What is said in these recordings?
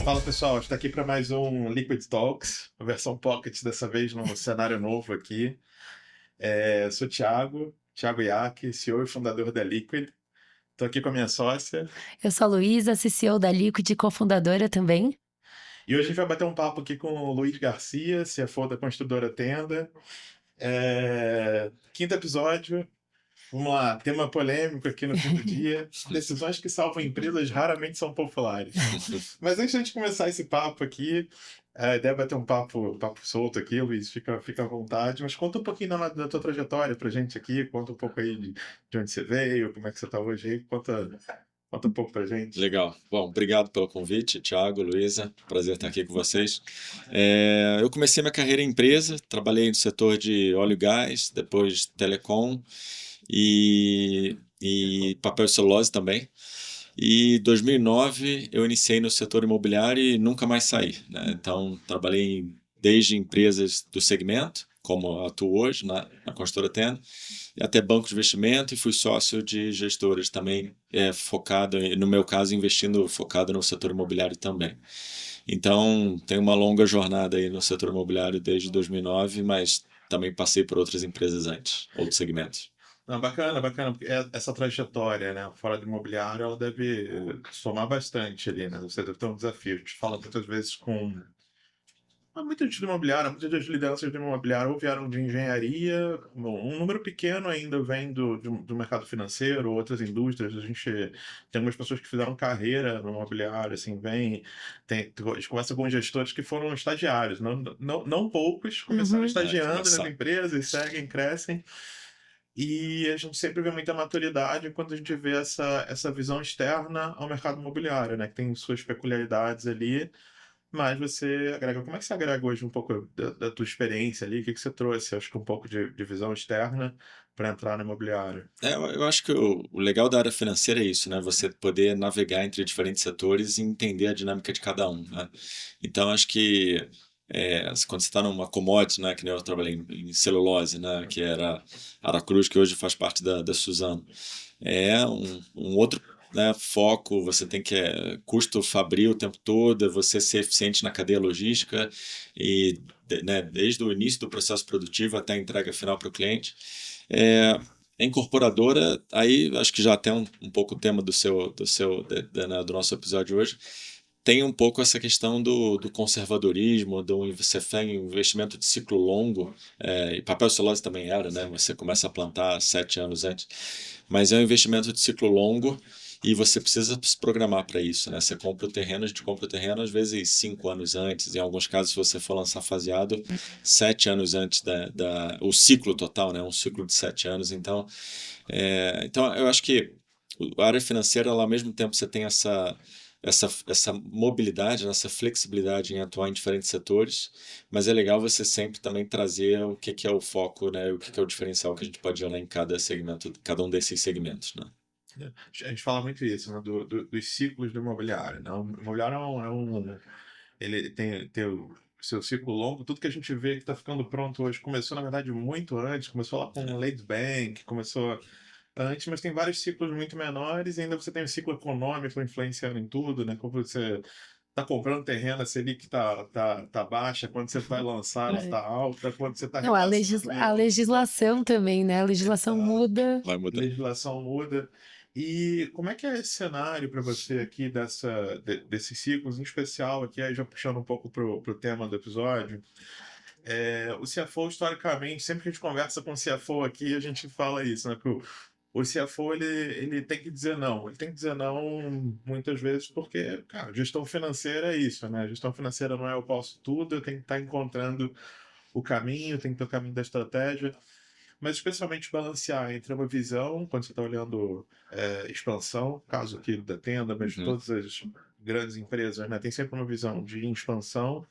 Fala pessoal, está aqui para mais um Liquid Talks, a versão Pocket, dessa vez num cenário novo aqui. Sou Thiago Iac, CEO e fundador da Liquid. Estou aqui com a minha sócia Eu sou a Luísa, CCO da Liquid e cofundadora também. e hoje a gente vai bater um papo aqui com o Luiz Garcia, CFO da construtora Tenda. Quinto episódio, vamos lá, tema polêmico aqui no fim do dia. Decisões que salvam empresas raramente são populares. Mas antes de a gente começar esse papo aqui, a ideia é bater um papo solto aqui, Luiz, fica à vontade. Mas conta um pouquinho da tua trajetória pra gente aqui, conta um pouco aí de onde você veio, como é que você tá hoje aí, conta um pouco pra gente. Legal. Bom, obrigado pelo convite, Thiago, Luísa. Prazer estar aqui com vocês. Eu comecei minha carreira em empresa, trabalhei no setor de óleo e gás, depois telecom e papel e celulose também. E em 2009 eu iniciei no setor imobiliário e nunca mais saí, né? Então, trabalhei desde empresas do segmento, como atuo hoje na Construtora Tenda, e até bancos de investimento, e fui sócio de gestoras também, focado, no meu caso, investindo focado no setor imobiliário também. Então, tenho uma longa jornada aí no setor imobiliário desde 2009, mas também passei por outras empresas antes, outros segmentos. Não, bacana, porque essa trajetória, né, fora do imobiliário, ela deve somar bastante ali, né? Você deve ter um desafio. A gente fala muitas vezes com muita gente do imobiliário, muitas das lideranças do imobiliário ou vieram de engenharia, um número pequeno ainda vem do mercado financeiro, outras indústrias. A gente tem algumas pessoas que fizeram carreira no imobiliário, assim, a gente conversa com gestores que foram estagiários, não poucos, começaram Uhum. estagiando nas Começar. empresas, seguem, crescem. E a gente sempre vê muita maturidade quando a gente vê essa visão externa ao mercado imobiliário, né? Que tem suas peculiaridades ali, mas você agrega. Como é que você agrega hoje um pouco da tua experiência ali? O que que você trouxe? Acho que um pouco de visão externa para entrar no imobiliário. Eu acho que o legal da área financeira é isso, né? Você poder navegar entre diferentes setores e entender a dinâmica de cada um, né? Então, acho que quando você está numa commodity, né? Que nem eu trabalhei em celulose, né? Que era Aracruz, que hoje faz parte da Suzano. É um outro, né, foco, você tem que custo fabril o tempo todo, é você ser eficiente na cadeia logística e né, desde o início do processo produtivo até a entrega final para o cliente. É, a incorporadora, aí acho que já até um pouco o tema né, do nosso episódio hoje, tem um pouco essa questão do conservadorismo, você tem um investimento de ciclo longo, e papel celulose também era, né? Você começa a plantar 7 anos antes, mas é um investimento de ciclo longo e você precisa se programar para isso, né? Você compra o terreno, a gente compra o terreno às vezes 5 anos antes, em alguns casos, se você for lançar faseado, 7 anos antes o ciclo total, né? Um ciclo de 7 anos. Então eu acho que a área financeira, ela, ao mesmo tempo, você tem essa mobilidade, essa flexibilidade em atuar em diferentes setores, mas é legal você sempre também trazer o que é o foco, né? O que é o diferencial que a gente pode olhar em cada segmento, cada um desses segmentos, né? A gente fala muito isso, né? Dos ciclos do imobiliário, né? O imobiliário ele tem o seu ciclo longo. Tudo que a gente vê que está ficando pronto hoje começou, na verdade, muito antes. Começou lá com o Lead Bank, começou antes, mas tem vários ciclos muito menores e ainda você tem o ciclo econômico influenciando em tudo, né? Como você está comprando terreno, a Selic tá baixa, quando você vai lançar, ela É. está alta, quando você está Não, repassando a legislação também, né? A legislação muda. Vai mudar. legislação muda. E como é que é esse cenário para você aqui desses ciclos, em especial aqui, aí já puxando um pouco pro tema do episódio, o CFO, historicamente, sempre que a gente conversa com o CFO aqui, a gente fala isso, né? Que o CFO, ele tem que dizer não. Ele tem que dizer não muitas vezes porque, cara, gestão financeira é isso, né? Gestão financeira não é eu posso tudo, eu tenho que estar encontrando o caminho, tem que ter o caminho da estratégia, mas especialmente balancear entre uma visão, quando você está olhando expansão, caso aqui da Tenda, mas Uhum. todas as grandes empresas, né? Tem sempre uma visão de expansão,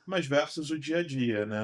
mas versus o dia a dia, né?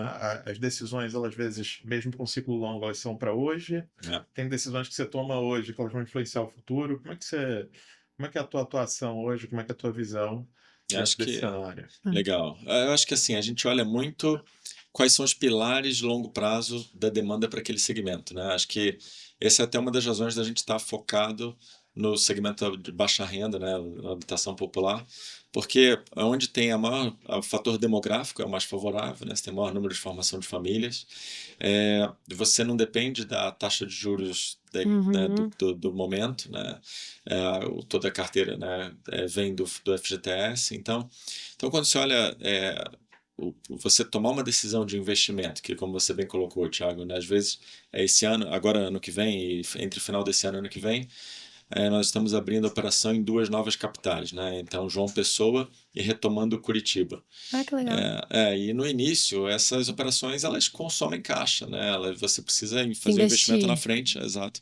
As decisões, elas às vezes, mesmo com um ciclo longo, elas são para hoje. É. Tem decisões que você toma hoje que elas vão influenciar o futuro. Como é que é a tua atuação hoje? Como é que é a tua visão Eu dentro acho desse que cenário? legal. Eu acho que assim, a gente olha muito quais são os pilares de longo prazo da demanda para aquele segmento, né? Acho que essa é até uma das razões da gente estar focado no segmento de baixa renda, né, na habitação popular, porque onde tem o fator demográfico é o mais favorável, né, você tem o maior número de formação de famílias, você não depende da taxa de juros né, Uhum. do momento, né, toda a carteira, né, vem do FGTS, então quando você olha você tomar uma decisão de investimento, que como você bem colocou, Thiago, né, às vezes é esse ano, agora ano que vem, e entre o final desse ano e ano que vem, nós estamos abrindo operação em 2 novas capitais, né? Então, João Pessoa e retomando Curitiba. Ah, que legal. E no início, essas operações elas consomem caixa, né? Você precisa Se fazer o investimento na investir. frente, exato.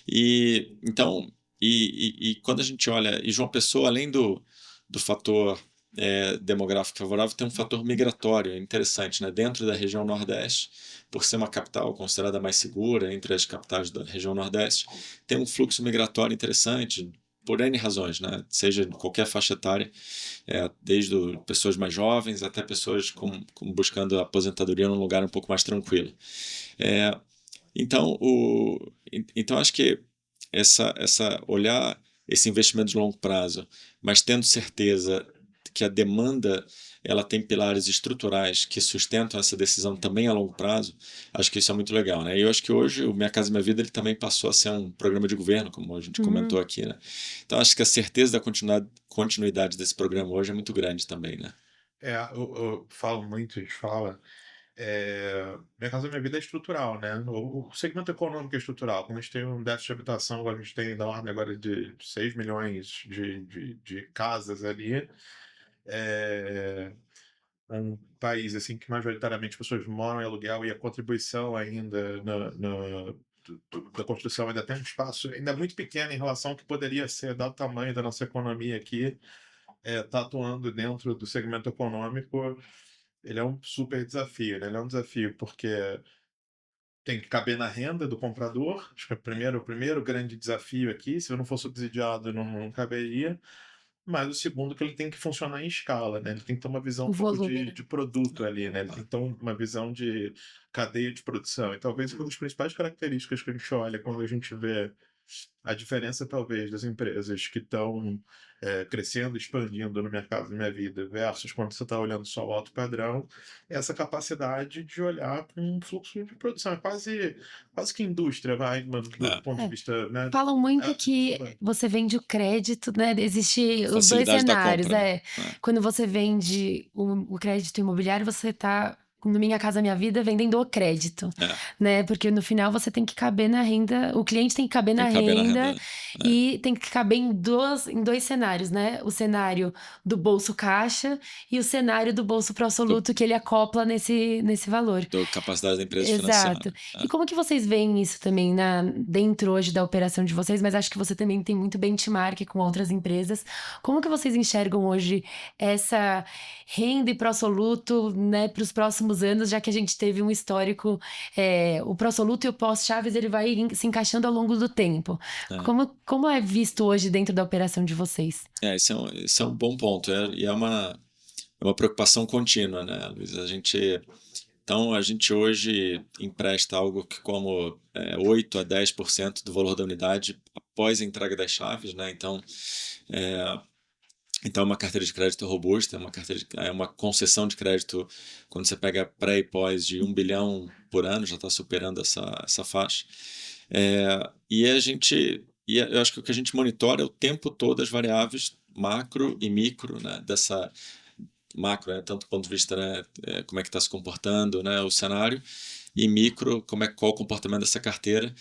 E então, e quando a gente olha, e João Pessoa, além do fator demográfico favorável, tem um fator migratório interessante, né? Dentro da região Nordeste, por ser uma capital considerada mais segura entre as capitais da região Nordeste, tem um fluxo migratório interessante por N razões, né? Seja de qualquer faixa etária, desde pessoas mais jovens até pessoas buscando aposentadoria num lugar um pouco mais tranquilo. Então, então acho que olhar esse investimento de longo prazo, mas tendo certeza que a demanda ela tem pilares estruturais que sustentam essa decisão também a longo prazo, acho que isso é muito legal, né? E eu acho que hoje o Minha Casa Minha Vida ele também passou a ser um programa de governo, como a gente comentou aqui, né? Então acho que a certeza da continuidade desse programa hoje é muito grande também, né? Eu falo muito, a gente fala. Minha Casa Minha Vida é estrutural, né? O segmento econômico é estrutural. Quando a gente tem um déficit de habitação, agora a gente tem da ordem agora de 6 milhões de casas ali. É um país assim que majoritariamente as pessoas moram em aluguel e a contribuição ainda da construção ainda tem um espaço ainda muito pequeno em relação ao que poderia ser, dado o tamanho da nossa economia aqui, tá atuando dentro do segmento econômico. Ele é um super desafio, né? Ele é um desafio porque tem que caber na renda do comprador. Acho que é o primeiro grande desafio aqui. Se eu não for subsidiado, não caberia. Mas o segundo, que ele tem que funcionar em escala, né? Ele tem que ter uma visão O um pouco volume, de, né? de produto ali, né? Ele tem que ter uma visão de cadeia de produção. E talvez uma das principais características que a gente olha quando a gente vê a diferença, talvez, das empresas que estão crescendo, expandindo no mercado da minha vida, versus quando você está olhando só o alto padrão, é essa capacidade de olhar para um fluxo de produção. É quase que indústria, vai, mano, do É, ponto de É. vista, né? Falam muito que É, você vende o crédito, né? Existe os dois facilidade da cenários, compra, né? Quando você vende o crédito imobiliário, você tá, no Minha Casa Minha Vida, vendendo o crédito, É, né? Porque no final você tem que caber na renda, o cliente tem que caber tem na que caber na renda renda. É, e tem que caber em dois cenários, né? O cenário do bolso caixa e o cenário do bolso pro do, absoluto que ele acopla nesse valor. do capacidade da empresa de financiar, Exato. né? E como que vocês veem isso também dentro hoje da operação de vocês? Mas acho que você também tem muito benchmark com outras empresas. Como que vocês enxergam hoje essa renda e pró-soluto, né, para os próximos anos, já que a gente teve um histórico, o pró-soluto e o pós-chaves, ele vai se encaixando ao longo do tempo. É. Como é visto hoje dentro da operação de vocês? Esse é um bom ponto, e é uma preocupação contínua, né, Luiz? Então, a gente hoje empresta algo que como 8 a 10% do valor da unidade após a entrega das chaves, né? Então é uma carteira de crédito robusta, é uma concessão de crédito quando você pega pré e pós de 1 bilhão por ano, já está superando essa faixa. Eu acho que o que a gente monitora é o tempo todo as variáveis macro e micro, né, dessa macro, né, tanto do ponto de vista, né, como é que está se comportando, né, o cenário, e micro, qual o comportamento dessa carteira,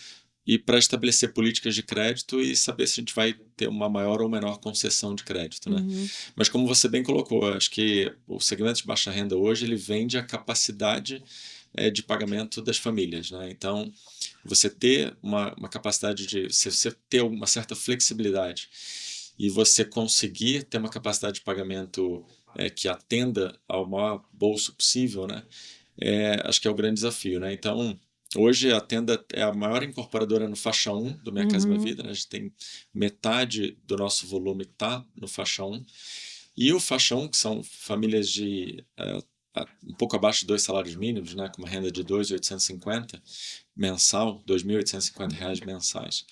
e para estabelecer políticas de crédito e saber se a gente vai ter uma maior ou menor concessão de crédito, né? Uhum. Mas como você bem colocou, acho que o segmento de baixa renda hoje ele vende a capacidade de pagamento das famílias, né? Então, você ter uma capacidade você ter uma certa flexibilidade e você conseguir ter uma capacidade de pagamento que atenda ao maior bolso possível, né? Acho que é o grande desafio, né? Então, hoje a Tenda é a maior incorporadora no faixa 1 do Minha Casa Minha Uhum. Vida, né? A gente tem metade do nosso volume tá no faixa 1. E o faixa 1, que são famílias de um pouco abaixo de 2 salários mínimos, né? Com uma renda de 2.850 mensal, R$ 2.850 mensais.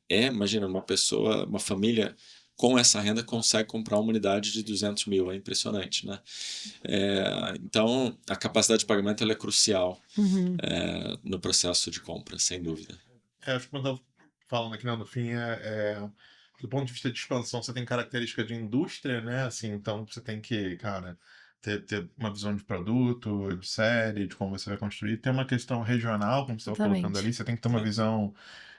Imagina, uma família com essa renda consegue comprar uma unidade de 200 mil, é impressionante, né? Então, a capacidade de pagamento ela é crucial Uhum. no processo de compra, sem dúvida. Acho que quando eu falo aqui, né, no fim, do ponto de vista de expansão, você tem característica de indústria, né? Assim, então você tem que, cara, ter uma visão de produto, de série, de como você vai construir. Tem uma questão regional, como você estava colocando ali, Exatamente. você tem que ter uma Sim. visão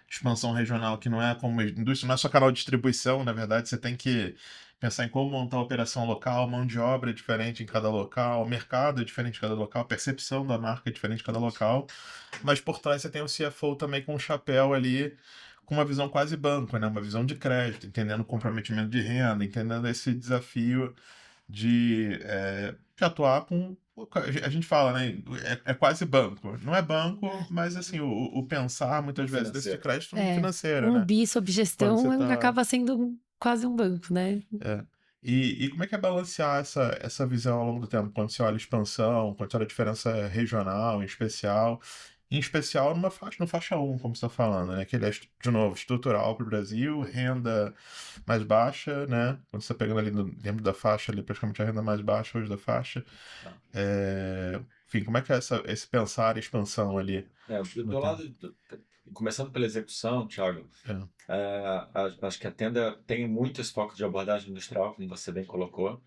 de expansão regional que não é como indústria, não é só canal de distribuição, na verdade, você tem que pensar em como montar a operação local, mão de obra é diferente em cada local, mercado é diferente em cada local, percepção da marca é diferente em cada local, mas por trás você tem o CFO também com um chapéu ali, com uma visão quase banco, né? Uma visão de crédito, entendendo o comprometimento de renda, entendendo esse desafio de atuar com. A gente fala, né? É quase banco. Não é banco, mas assim, o pensar muitas vezes desse de Financeiro. crédito É, financeiro, um né? bi sob Quando você gestão está. acaba sendo quase um banco, né? E como é que é balancear essa visão ao longo do tempo? Quando você olha expansão, quando você olha a diferença regional, em especial no faixa um como você está falando, né? Que ele é, de novo, estrutural para o Brasil, renda mais baixa, né? Quando você está pegando ali dentro da faixa, ali, praticamente a renda mais baixa hoje da faixa. Tá. Enfim, como é que é esse pensar e expansão ali no Do tempo? lado, começando pela execução, Thiago, acho que a Tenda tem muito esse foco de abordagem industrial, como você bem colocou.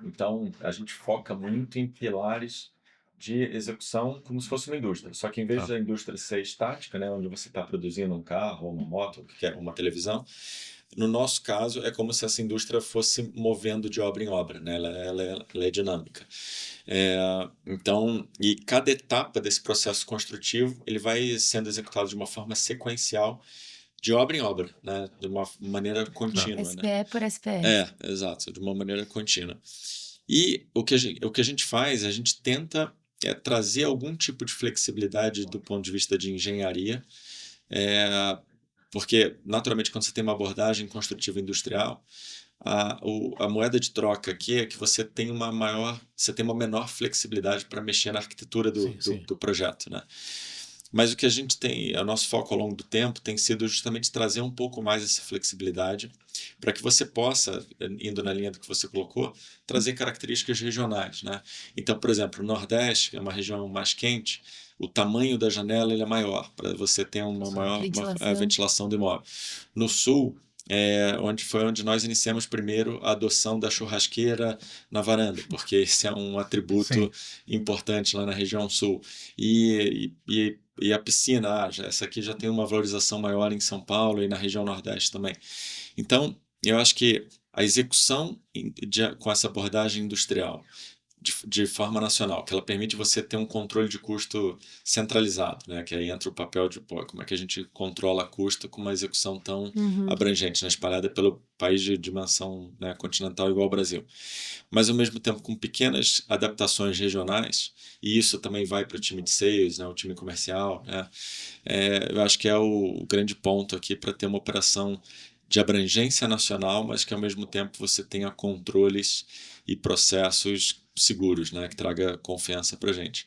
Então, a gente foca muito em pilares de execução como se fosse uma indústria. Só que em vez Tá. da indústria ser estática, né, onde você está produzindo um carro, ou uma moto, que é uma televisão, no nosso caso é como se essa indústria fosse movendo de obra em obra, né? Ela é dinâmica. Então, e cada etapa desse processo construtivo ele vai sendo executado de uma forma sequencial, de obra em obra, né? De uma maneira contínua, né? SPE por SPE. Exato, de uma maneira contínua. E o que a gente faz, a gente tenta trazer algum tipo de flexibilidade do ponto de vista de engenharia, porque, naturalmente, quando você tem uma abordagem construtiva industrial, a moeda de troca aqui é que você tem uma menor flexibilidade para mexer na arquitetura Sim, sim. do projeto, né? Mas o que a gente tem, o nosso foco ao longo do tempo tem sido justamente trazer um pouco mais essa flexibilidade para que você possa, indo na linha do que você colocou, trazer características regionais, né? Então, por exemplo, o Nordeste, que é uma região mais quente, o tamanho da janela ele é maior, para você ter uma maior ventilação do imóvel. No Sul, onde nós iniciamos primeiro a adoção da churrasqueira na varanda, porque esse é um atributo importante lá na região sul. E a piscina, essa aqui já tem uma valorização maior em São Paulo e na região Nordeste também. Então, eu acho que a execução com essa abordagem industrial, de forma nacional, que ela permite você ter um controle de custo centralizado, né? Que aí entra o papel de como é que a gente controla custo com uma execução tão abrangente, né? Espalhada pelo país de dimensão, né, continental igual ao Brasil. Mas, ao mesmo tempo, com pequenas adaptações regionais, e isso também vai para o time de sales, né, o time comercial, né? Eu acho que é o grande ponto aqui para ter uma operação de abrangência nacional, mas que ao mesmo tempo você tenha controles e processos seguros, né, que traga confiança para a gente.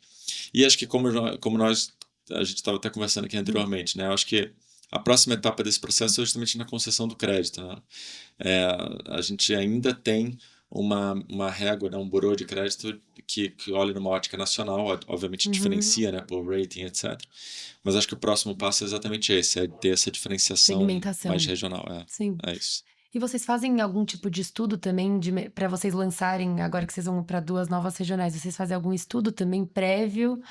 E acho que a gente estava até conversando aqui anteriormente, né, eu acho que a próxima etapa desse processo é justamente na concessão do crédito, né? A gente ainda tem uma régua, né, um bureau de crédito que olha numa ótica nacional, obviamente diferencia, né, por rating, etc. Mas acho que o próximo passo é exatamente esse, é ter essa diferenciação Segmentação. mais regional. Sim. É isso. E vocês fazem algum tipo de estudo também para vocês lançarem, agora que vocês vão para 2 novas regionais, vocês fazem algum estudo também prévio,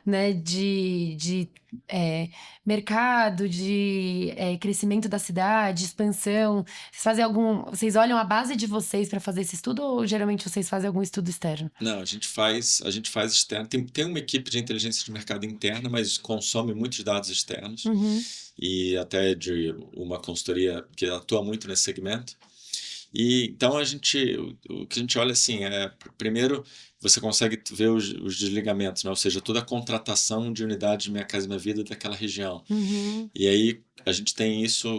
né, de mercado, de crescimento da cidade, expansão? Vocês olham a base de vocês para fazer esse estudo ou geralmente vocês fazem algum estudo externo? Não, a gente faz externo. Tem uma equipe de inteligência de mercado interna, mas consome muitos dados externos. E até de uma consultoria que atua muito nesse segmento. E então o que a gente olha assim primeiro você consegue ver os desligamentos, né? Ou seja, toda a contratação de unidades de Minha Casa Minha Vida daquela região. E aí a gente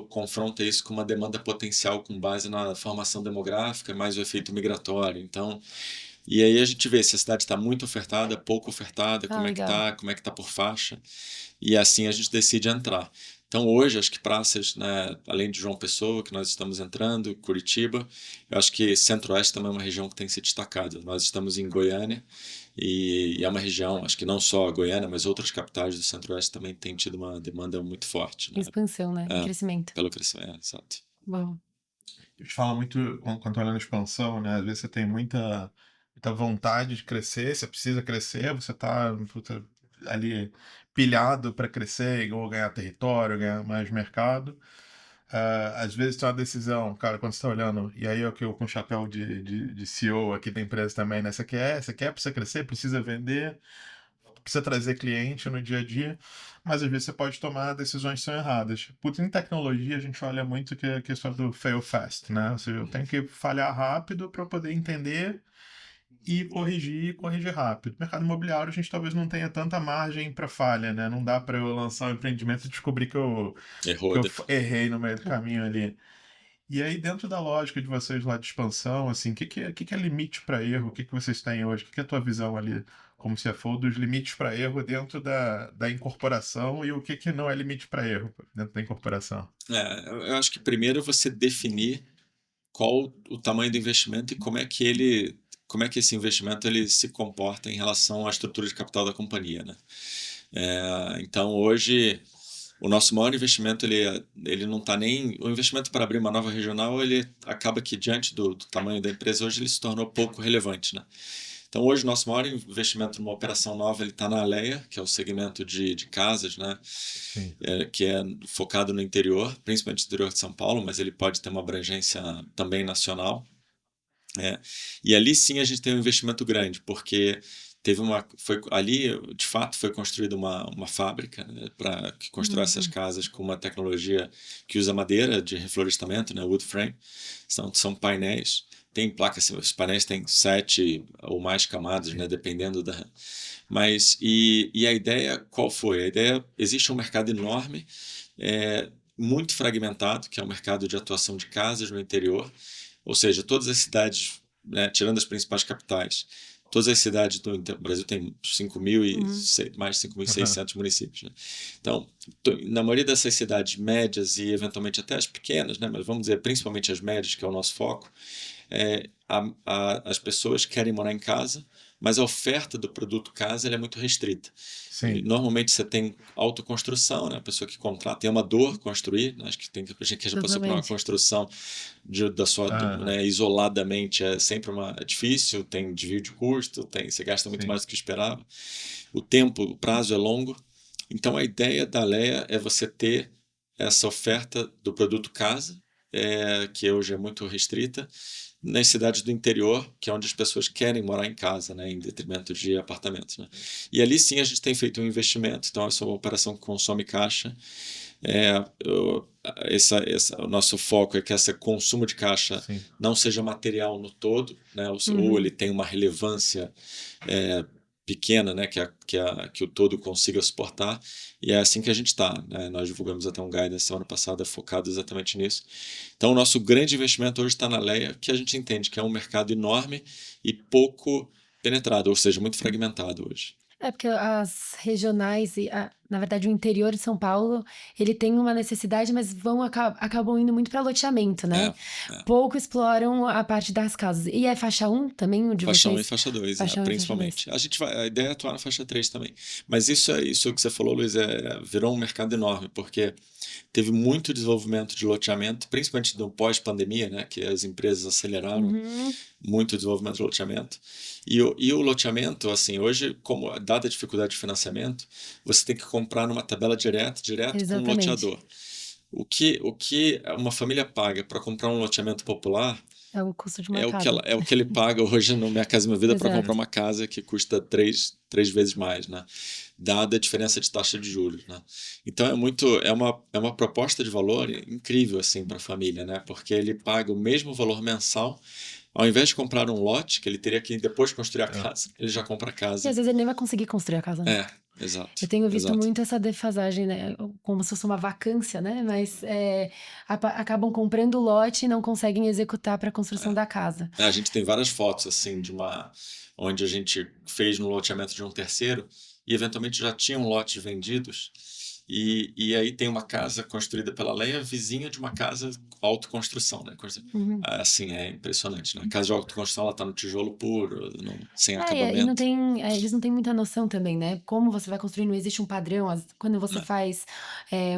confronta isso com uma demanda potencial com base na formação demográfica, mais o efeito migratório. Então, e aí a gente vê se a cidade está muito ofertada, pouco ofertada, como é que está por faixa. E assim a gente decide entrar. Então, hoje, acho que praças, né, além de João Pessoa, que nós estamos entrando, Curitiba, eu acho que Centro-Oeste também é uma região que tem se destacado. Nós estamos em Goiânia e é uma região, acho que não só a Goiânia, mas outras capitais do Centro-Oeste também têm tido uma demanda muito forte, né? Expansão, né? Crescimento. Pelo crescimento, exato. Bom. A gente fala muito, quando tá olhando expansão, né? Às vezes você tem muita vontade de crescer, você precisa crescer, você tá puta, ali pilhado para crescer, ou ganhar território, ganhar mais mercado. Às vezes tem uma decisão, cara, quando você tá olhando, e aí eu com o chapéu de CEO aqui da empresa também, né? Você quer precisa crescer, precisa vender, precisa trazer cliente no dia a dia, mas às vezes você pode tomar decisões que são erradas. Putz, em tecnologia a gente olha muito que é a questão do fail fast, né? Ou seja, eu tenho que falhar rápido para poder entender e corrigir rápido. No mercado imobiliário a gente talvez não tenha tanta margem para falha, né? Não dá para eu lançar um empreendimento e descobrir que eu errei no meio do caminho ali. E aí, dentro da lógica de vocês lá de expansão, assim, o que é limite para erro? O que vocês têm hoje? O que é a tua visão ali, como CFO, dos limites para erro dentro da incorporação e o que não é limite para erro dentro da incorporação? Eu acho que primeiro você definir qual o tamanho do investimento e como é que esse investimento ele se comporta em relação à estrutura de capital da companhia, né? Então, hoje, o nosso maior investimento, ele não está nem... O investimento para abrir uma nova regional, ele acaba que, diante do tamanho da empresa, hoje ele se tornou pouco relevante, né? Então, hoje, o nosso maior investimento numa operação nova, ele está na Alea, que é o segmento de casas, né? Que é focado no interior, principalmente no interior de São Paulo, mas ele pode ter uma abrangência também nacional. E ali sim a gente tem um investimento grande, porque ali de fato foi construída uma fábrica, né, para que constrói essas casas com uma tecnologia que usa madeira de reflorestamento, né, wood frame. São painéis, tem placas, os painéis têm 7 ou mais camadas, né, dependendo da... Mas, e a ideia, qual foi? A ideia, existe um mercado enorme, muito fragmentado, que é o mercado de atuação de casas no interior, ou seja, todas as cidades, né, tirando as principais capitais, todas as cidades do Brasil tem mais de 5.600 municípios. Né? Então, na maioria dessas cidades médias e eventualmente até as pequenas, né, mas vamos dizer principalmente as médias, que é o nosso foco, as pessoas querem morar em casa, mas a oferta do produto casa ela é muito restrita. Normalmente você tem autoconstrução, né? A pessoa que contrata tem uma dor construir, né? Acho que tem que a pessoa para uma construção né, isoladamente é sempre é difícil, tem desvio de custo, você gasta muito mais do que esperava, o prazo é longo. Então a ideia da Alea é você ter essa oferta do produto casa, que hoje é muito restrita, nas cidades do interior, que é onde as pessoas querem morar em casa, né, em detrimento de apartamentos. Né? E ali sim a gente tem feito um investimento, então essa é uma operação que consome caixa. O nosso foco é que esse consumo de caixa não seja material no todo, né, ou ele tem uma relevância pequena, né, que o todo consiga suportar, e é assim que a gente está. Né? Nós divulgamos até um guidance semana passada focado exatamente nisso. Então, o nosso grande investimento hoje está na Alea, que a gente entende que é um mercado enorme e pouco penetrado, ou seja, muito fragmentado hoje. Porque as regionais, na verdade o interior de São Paulo, ele tem uma necessidade, mas acabam indo muito para loteamento, né? Pouco exploram a parte das casas. E é faixa 1 também, o de faixa vocês? 1 e faixa 2, principalmente. A ideia é atuar na faixa 3 também. Mas isso que você falou, Luiz, virou um mercado enorme, porque teve muito desenvolvimento de loteamento, principalmente no pós-pandemia, né? Que as empresas aceleraram muito desenvolvimento de loteamento. E o loteamento, assim, hoje, dada a dificuldade de financiamento, você tem que comprar numa tabela direto com um loteador. O que uma família paga para comprar um loteamento popular é o custo de mercado. É o que ele paga hoje no Minha Casa Minha Vida para comprar uma casa que custa três vezes mais, né? Dada a diferença de taxa de juros, né? Então é uma proposta de valor incrível assim para a família, né? Porque ele paga o mesmo valor mensal. Ao invés de comprar um lote, que ele teria que depois construir a casa, ele já compra a casa. E às vezes ele nem vai conseguir construir a casa, né? Exato. Eu tenho visto muito essa defasagem, né? Como se fosse uma vacância, né? Mas acabam comprando o lote e não conseguem executar para a construção da casa. A gente tem várias fotos, assim, onde a gente fez no loteamento de um terceiro e eventualmente já tinham lotes vendidos E aí tem uma casa construída pela Leia, vizinha de uma casa autoconstrução, né? Assim, é impressionante, né? A casa de autoconstrução, ela tá no tijolo puro, sem E não acabamento. tem, eles não têm muita noção também, né? Como você vai construir, não existe um padrão. Quando você Né? faz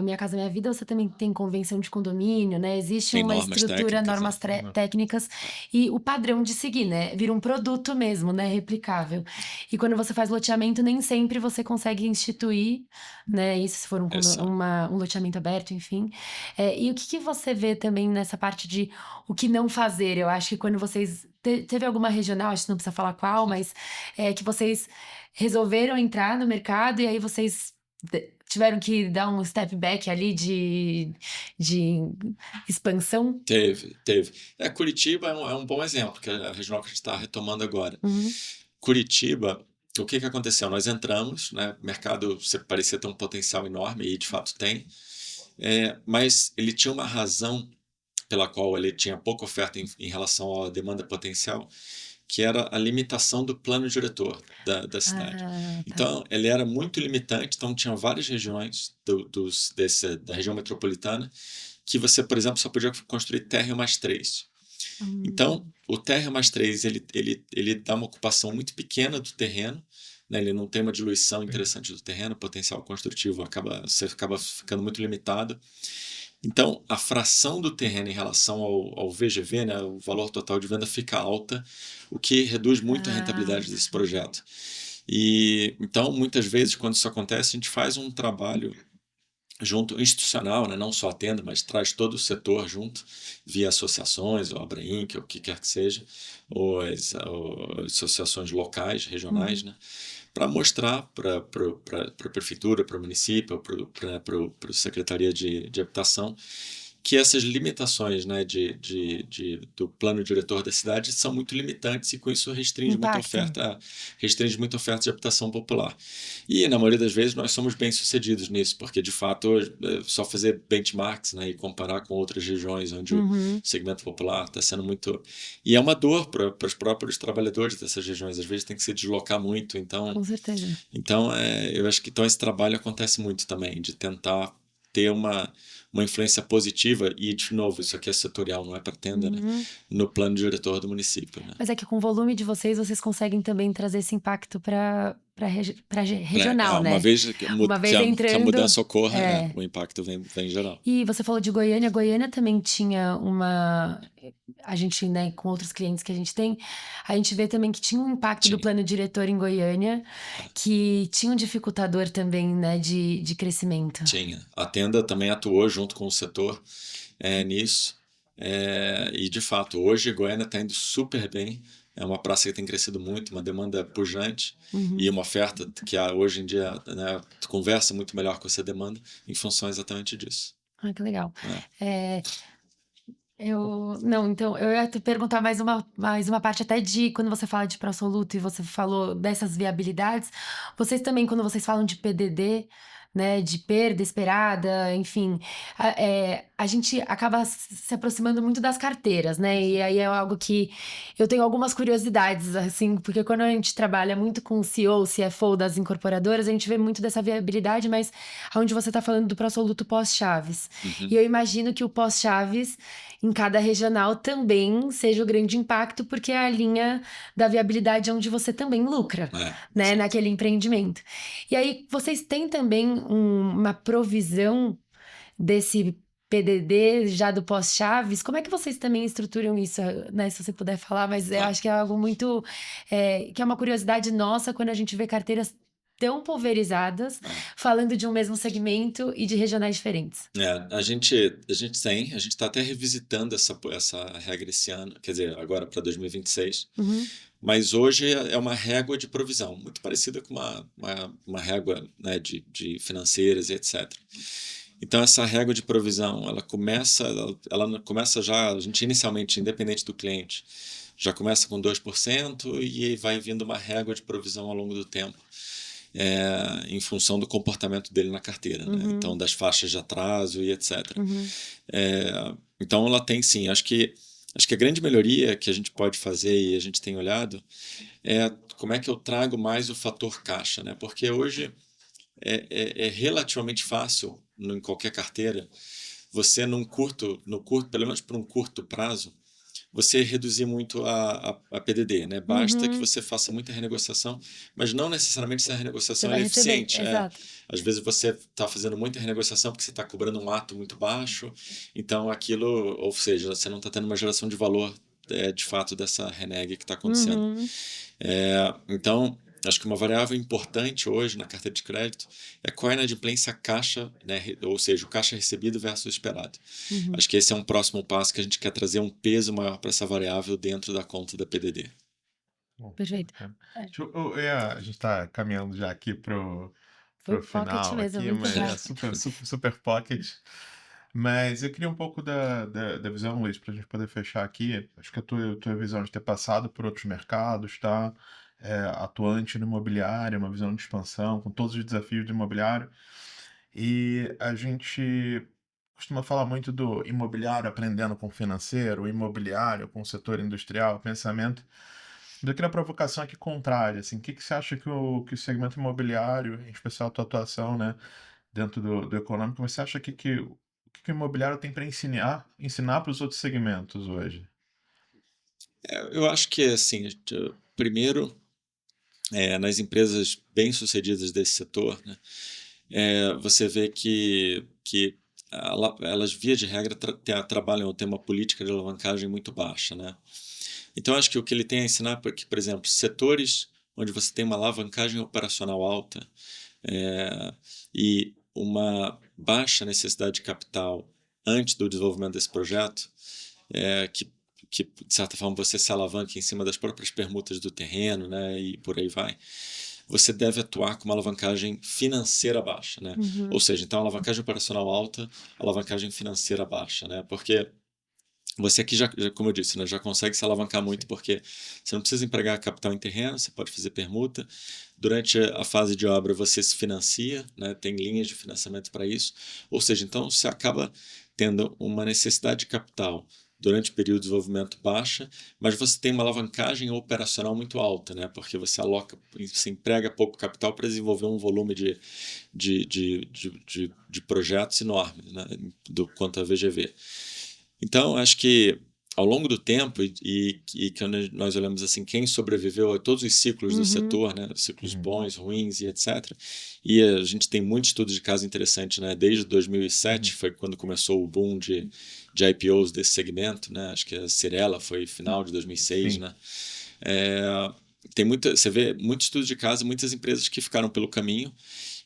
Minha Casa Minha Vida, você também tem convenção de condomínio, né? Existe Tem uma normas estrutura, técnicas, normas né? técnicas e o padrão de seguir, né? Vira um produto mesmo, né? Replicável. E quando você faz loteamento, nem sempre você consegue instituir, né? Isso se for Exato. um loteamento aberto, enfim. E o que você vê também nessa parte de o que não fazer? Eu acho que quando vocês... Teve alguma regional, acho que não precisa falar qual, mas que vocês resolveram entrar no mercado e aí vocês tiveram que dar um step back ali de expansão? Teve. Curitiba é um bom exemplo, que é a regional que a gente está retomando agora. Uhum. Curitiba, o que aconteceu? Nós entramos, né? O mercado parecia ter um potencial enorme, e de fato tem, mas ele tinha uma razão pela qual ele tinha pouca oferta em relação à demanda potencial, que era a limitação do plano diretor da cidade. Tá. Então, ele era muito limitante, então tinha várias regiões da região metropolitana que você, por exemplo, só podia construir térreo mais 3. Então, o térreo mais 3, ele dá uma ocupação muito pequena do terreno, né? Ele não tem uma diluição interessante do terreno, o potencial construtivo você acaba ficando muito limitado. Então, a fração do terreno em relação ao VGV, né, o valor total de venda, fica alta, o que reduz muito a rentabilidade desse projeto. E então, muitas vezes, quando isso acontece, a gente faz um trabalho junto institucional, né, não só a Tenda, mas traz todo o setor junto, via associações, ou Abrainc, ou o que quer que seja, ou as associações locais, regionais, né, para mostrar para a prefeitura, para o município, para a Secretaria de Habitação, que essas limitações, né, do plano diretor da cidade são muito limitantes e com isso restringe muito a oferta de habitação popular. E na maioria das vezes nós somos bem sucedidos nisso, porque de fato é só fazer benchmarks, né, e comparar com outras regiões onde o segmento popular está sendo muito... E é uma dor para os próprios trabalhadores dessas regiões, às vezes tem que se deslocar muito, então... Com certeza. Então, eu acho que esse trabalho acontece muito também, de tentar ter uma influência positiva, e de novo, isso aqui é setorial, não é para Tenda, né? No plano diretor do município. Né? Mas é que com o volume de vocês conseguem também trazer esse impacto para regional, Uma né? vez que a mudança ocorra, o impacto vem em geral. E você falou de Goiânia. Goiânia também tinha uma... A gente, né, com outros clientes que a gente vê também que tinha um impacto do plano diretor em Goiânia, que tinha um dificultador também, né, de crescimento. Tinha. A Tenda também atuou junto com o setor nisso. E, de fato, hoje Goiânia está indo super bem. É uma praça que tem crescido muito, uma demanda pujante e uma oferta que hoje em dia, né, conversa muito melhor com essa demanda em função exatamente disso. Ah, que legal. Então, eu ia te perguntar mais uma parte até de quando você fala de pró-soluto e você falou dessas viabilidades, vocês também, quando vocês falam de PDD, né, de perda esperada, enfim, a gente acaba se aproximando muito das carteiras, né, e aí é algo que eu tenho algumas curiosidades, assim, porque quando a gente trabalha muito com o CEO, CFO das incorporadoras, a gente vê muito dessa viabilidade, mas onde você está falando do pró-soluto pós-chaves. E eu imagino que o pós-chaves em cada regional também seja o grande impacto, porque é a linha da viabilidade onde você também lucra, né, naquele empreendimento. E aí, vocês têm também uma provisão desse PDD já do pós-chaves? Como é que vocês também estruturam isso, né, se você puder falar, mas eu acho que é algo muito... que é uma curiosidade nossa quando a gente vê carteiras tão pulverizadas, falando de um mesmo segmento e de regionais diferentes. A gente está até revisitando essa regra esse ano, quer dizer, agora para 2026, mas hoje é uma régua de provisão, muito parecida com uma régua, né, de financeiras e etc. Então, essa régua de provisão, ela começa já, a gente inicialmente, independente do cliente, já começa com 2% e vai vindo uma régua de provisão ao longo do tempo. Em função do comportamento dele na carteira, né? Então das faixas de atraso e etc. Então ela tem sim, acho que a grande melhoria que a gente pode fazer e a gente tem olhado é como é que eu trago mais o fator caixa, né? Porque hoje é relativamente fácil em qualquer carteira você pelo menos por um curto prazo, você reduzir muito a PDD, né? Basta que Uhum. você faça muita renegociação, mas não necessariamente essa Você renegociação vai é receber, eficiente. exato. Às vezes você está fazendo muita renegociação porque você está cobrando um ato muito baixo, então aquilo, ou seja, você não está tendo uma geração de valor de fato dessa reneg que está acontecendo. Uhum. Então, acho que uma variável importante hoje na carteira de crédito é qual é a inadimplência caixa, né? Ou seja, o caixa recebido versus o esperado. Uhum. Acho que esse é um próximo passo que a gente quer trazer um peso maior para essa variável dentro da conta da PDD. Bom, Perfeito. bacana. É. A gente está caminhando já aqui Foi pro pocket final mesmo, aqui, muito mas rápido. super pocket. Mas eu queria um pouco da visão, Luiz, para a gente poder fechar aqui. Acho que a tua visão de ter passado por outros mercados, tá? Atuante no imobiliário, uma visão de expansão, com todos os desafios do imobiliário. E a gente costuma falar muito do imobiliário aprendendo com o financeiro, o imobiliário com o setor industrial, pensamento. Eu queria a provocação aqui contrária, assim, o que você acha que o segmento imobiliário, em especial a tua atuação, né, dentro do econômico, você acha que o imobiliário tem para ensinar para os outros segmentos hoje? Eu acho que, assim, primeiro, nas empresas bem-sucedidas desse setor, né, você vê que elas, via de regra, trabalham, tem uma política de alavancagem muito baixa, né? Então, acho que o que ele tem a ensinar é que, por exemplo, setores onde você tem uma alavancagem operacional alta e uma baixa necessidade de capital antes do desenvolvimento desse projeto, que de certa forma você se alavanca em cima das próprias permutas do terreno, né, e por aí vai, você deve atuar com uma alavancagem financeira baixa, né? Uhum. Ou seja, então alavancagem operacional alta, alavancagem financeira baixa, né? Porque você aqui como eu disse, né, já consegue se alavancar muito porque você não precisa empregar capital em terreno, você pode fazer permuta. Durante a fase de obra você se financia, né, tem linhas de financiamento para isso. Ou seja, então você acaba tendo uma necessidade de capital durante o período de desenvolvimento baixa, mas você tem uma alavancagem operacional muito alta, né, porque você emprega pouco capital para desenvolver um volume de projetos enorme, né, quanto a VGV. Então, acho que ao longo do tempo, e quando nós olhamos assim, quem sobreviveu a todos os ciclos do setor, né, ciclos bons, ruins e etc. E a gente tem muitos estudos de caso interessantes, né? Desde 2007 foi quando começou o boom de IPOs desse segmento, né? Acho que a Cirela foi final de 2006, Sim. né? Você vê muitos estudos de caso, muitas empresas que ficaram pelo caminho.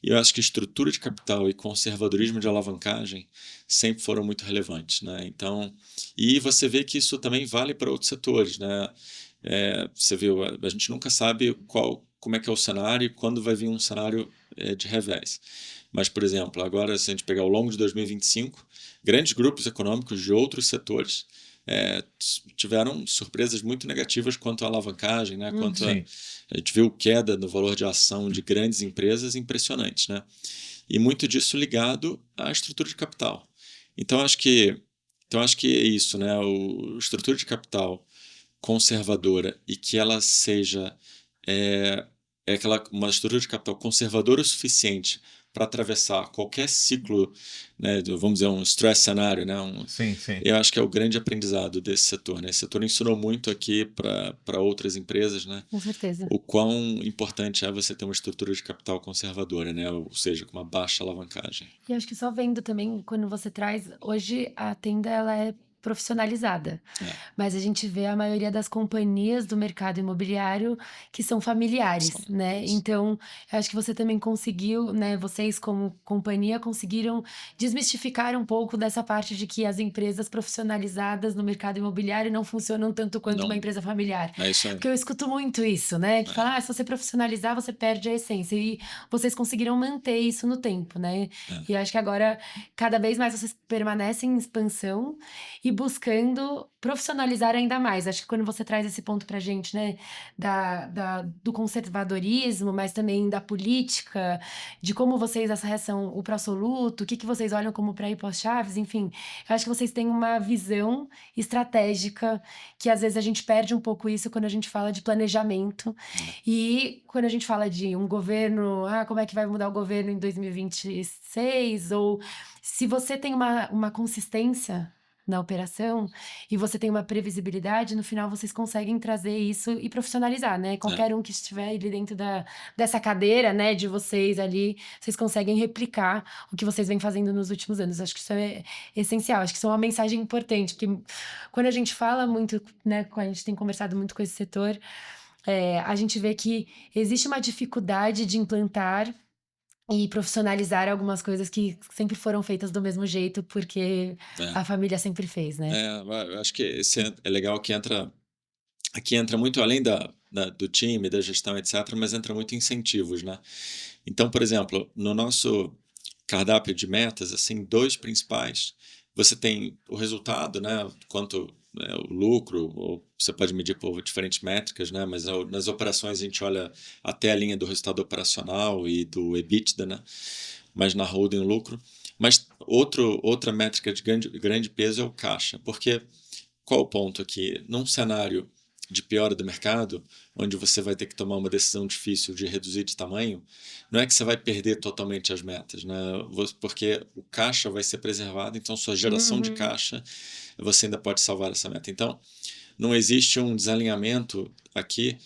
E eu acho que estrutura de capital e conservadorismo de alavancagem sempre foram muito relevantes, né? Então, e você vê que isso também vale para outros setores, né? Você vê, a gente nunca sabe como é que é o cenário e quando vai vir um cenário de revés. Mas, por exemplo, agora se a gente pegar ao longo de 2025, grandes grupos econômicos de outros setores tiveram surpresas muito negativas quanto à alavancagem, né? Quanto Sim. a gente viu queda no valor de ação de grandes empresas impressionantes, né? E muito disso ligado à estrutura de capital. Então acho que é isso, né? A estrutura de capital conservadora e que ela seja uma estrutura de capital conservadora o suficiente para atravessar qualquer ciclo, né, vamos dizer, um stress cenário, né, Sim. eu acho que é o grande aprendizado desse setor, né? Esse setor ensinou muito aqui para outras empresas, né? Com certeza. O quão importante é você ter uma estrutura de capital conservadora, né? Ou seja, com uma baixa alavancagem. E acho que só vendo também, quando você traz, hoje a Tenda ela é profissionalizada, mas a gente vê a maioria das companhias do mercado imobiliário que são familiares, né? Então, eu acho que você também conseguiu, né? Vocês como companhia conseguiram desmistificar um pouco dessa parte de que as empresas profissionalizadas no mercado imobiliário não funcionam tanto quanto Não. uma empresa familiar. É isso aí. Porque eu escuto muito isso, né? Que fala, se você profissionalizar, você perde a essência. E vocês conseguiram manter isso no tempo, né? E eu acho que agora, cada vez mais vocês permanecem em expansão. E buscando profissionalizar ainda mais. Acho que quando você traz esse ponto pra gente, né, do conservadorismo, mas também da política, de como vocês acessam o pró-soluto, o que vocês olham como pré e pós-chaves, enfim, eu acho que vocês têm uma visão estratégica que às vezes a gente perde um pouco isso quando a gente fala de planejamento e quando a gente fala de um governo, como é que vai mudar o governo em 2026, ou se você tem uma consistência na operação e você tem uma previsibilidade, no final vocês conseguem trazer isso e profissionalizar, né? Qualquer um que estiver ali dentro dessa cadeira, né, de vocês ali, vocês conseguem replicar o que vocês vêm fazendo nos últimos anos. Acho que isso é essencial, acho que isso é uma mensagem importante, porque quando a gente fala muito, né, a gente tem conversado muito com esse setor, a gente vê que existe uma dificuldade de implantar e profissionalizar algumas coisas que sempre foram feitas do mesmo jeito, porque a família sempre fez, né? Eu acho que esse é legal que aqui entra muito além do time, da gestão, etc., mas entra muito incentivos, né? Então, por exemplo, no nosso cardápio de metas, assim, 2 principais, você tem o resultado, né? Quanto o lucro, ou você pode medir por diferentes métricas, né? Mas nas operações a gente olha até a linha do resultado operacional e do EBITDA, né? Mas na holding o lucro. Mas outra métrica de grande peso é o caixa, porque qual o ponto aqui? Num cenário de piora do mercado, onde você vai ter que tomar uma decisão difícil de reduzir de tamanho, não é que você vai perder totalmente as metas, né? Porque o caixa vai ser preservado, então sua geração de caixa, você ainda pode salvar essa meta. Então, não existe um desalinhamento aqui,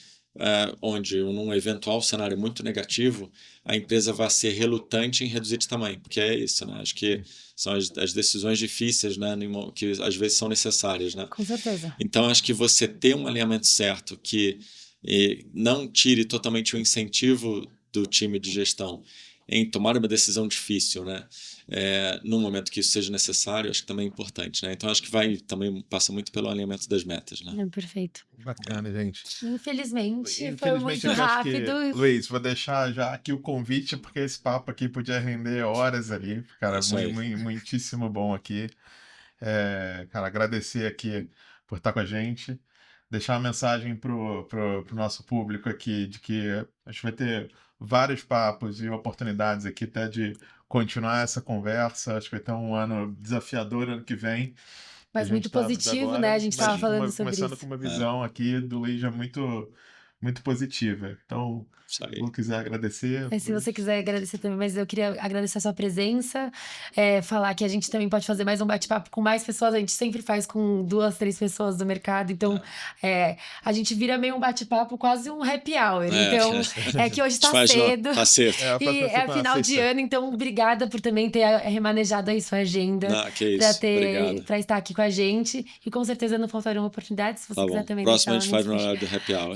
onde num eventual cenário muito negativo, a empresa vai ser relutante em reduzir de tamanho, porque é isso, né? Acho que são as decisões difíceis, né, que às vezes são necessárias, né? Com certeza. Então, acho que você ter um alinhamento certo que não tire totalmente o incentivo do time de gestão em tomar uma decisão difícil, né? No momento que isso seja necessário, acho que também é importante, né? Então, acho que também passa muito pelo alinhamento das metas, né? Perfeito. Bacana, gente. Infelizmente foi muito eu acho rápido. que, Luiz, vou deixar já aqui o convite, porque esse papo aqui podia render horas ali. Cara, Isso aí. muitíssimo bom aqui. Cara, agradecer aqui por estar com a gente. Deixar uma mensagem pro nosso público aqui de que a gente vai ter vários papos e oportunidades aqui até de continuar essa conversa. Acho que vai ter um ano desafiador ano que vem. Mas muito positivo, né? A gente estava falando sobre começando isso. com uma visão aqui do Luiz já muito, muito positiva. Então, Isso aí. se você quiser agradecer. Se você quiser agradecer também, mas eu queria agradecer a sua presença, falar que a gente também pode fazer mais um bate-papo com mais pessoas, a gente sempre faz com 2, 3 pessoas do mercado, então a gente vira meio um bate-papo, quase um happy hour, então é que hoje tá cedo, Tá cedo. e é final de ano, então obrigada por também ter remanejado aí sua agenda, pra estar aqui com a gente, e com certeza não faltarão oportunidades, se você quiser também. Próximo a gente faz no horário do happy hour.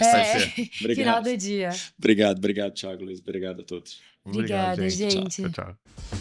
Final do dia. Obrigado, Thiago, Luiz. Obrigado a todos. Obrigada, gente. Tchau, tchau.